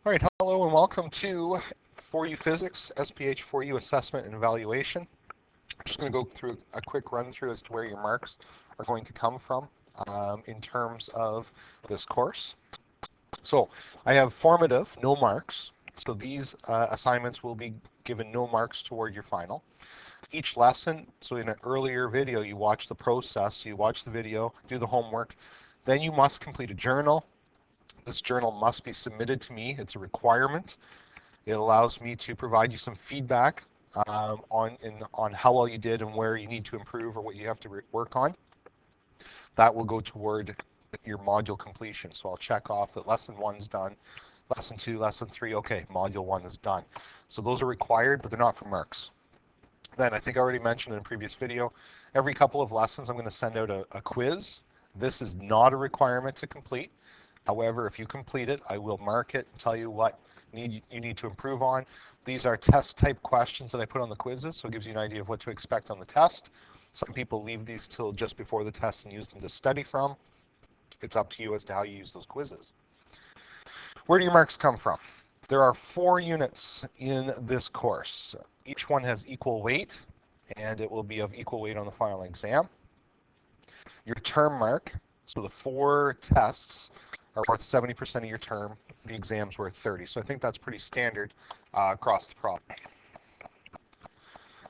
All right, hello and welcome to 4U Physics, SPH4U Assessment and Evaluation. I'm just going to go through a quick run through as to where your marks are going to come from in terms of this course. So I have formative, no marks. So these assignments will be given no marks toward your final. Each lesson, so in an earlier video, you watch the process, you watch the video, do the homework, then you must complete a journal. This journal must be submitted to me. It's a requirement. It allows me to provide you some feedback on how well you did and where you need to improve or what you have to work on. That will go toward your module completion. So I'll check off that lesson 1's done, lesson 2, lesson 3, okay, module 1 is done. So those are required, but they're not for marks. Then I think I already mentioned in a previous video, every couple of lessons I'm going to send out a quiz. This is not a requirement to complete. However, if you complete it, I will mark it and tell you what you need to improve on. These are test type questions that I put on the quizzes, so it gives you an idea of what to expect on the test. Some people leave these till just before the test and use them to study from. It's up to you as to how you use those quizzes. Where do your marks come from? There are 4 units in this course. Each one has equal weight, and it will be of equal weight on the final exam. Your term mark, so the 4 tests are worth 70% of your term. The exam's worth 30. So I think that's pretty standard across the problem.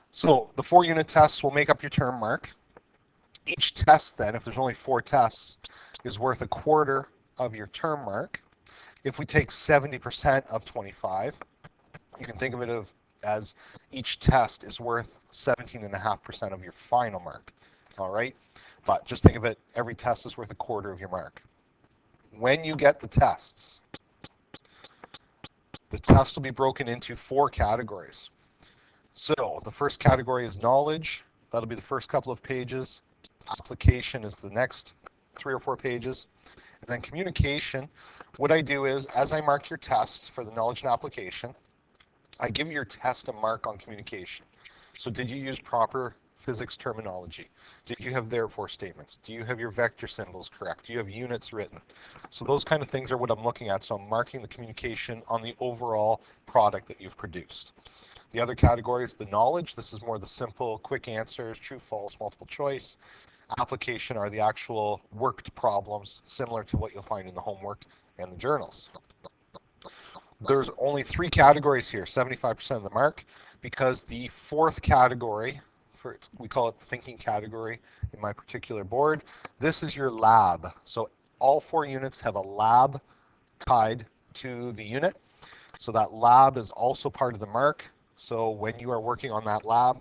So the 4 unit tests will make up your term mark. Each test then, if there's only 4 tests, is worth a quarter of your term mark. If we take 70% of 25, you can think of it as each test is worth 17.5% of your final mark. All right? But just think of it, every test is worth a quarter of your mark. When you get the tests will be broken into 4 categories. So the first category is knowledge. That'll be the first couple of pages. Application is the next 3 or 4 pages. And then communication, what I do is, as I mark your test for the knowledge and application, I give your test a mark on communication. So did you use proper physics terminology? Did you have therefore statements? Do you have your vector symbols correct? Do you have units written? So those kind of things are what I'm looking at. So I'm marking the communication on the overall product that you've produced. The other category is the knowledge. This is more the simple, quick answers, true, false, multiple choice. Application are the actual worked problems, similar to what you'll find in the homework and the journals. There's only 3 categories here, 75% of the mark, because the 4th category, we call it the thinking category in my particular board, this is your lab. So all 4 units have a lab tied to the unit. So that lab is also part of the mark. So when you are working on that lab,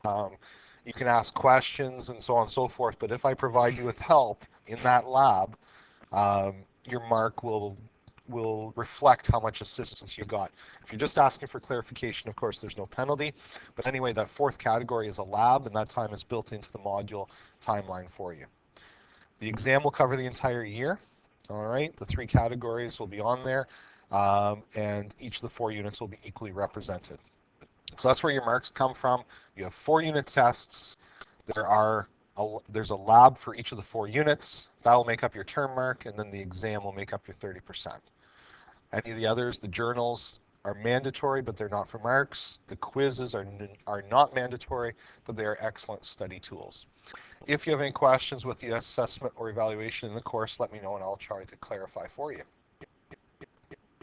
you can ask questions and so on and so forth, but if I provide you with help in that lab, your mark will reflect how much assistance you got. If you're just asking for clarification, of course, there's no penalty. But anyway, that 4th category is a lab, and that time is built into the module timeline for you. The exam will cover the entire year. All right, the 3 categories will be on there, and each of the 4 units will be equally represented. So that's where your marks come from. You have 4 unit tests. There's a lab for each of the 4 units. That will make up your term mark, and then the exam will make up your 30%. Any of the others, the journals are mandatory, but they're not for marks. The quizzes are not mandatory, but they are excellent study tools. If you have any questions with the assessment or evaluation in the course, let me know and I'll try to clarify for you.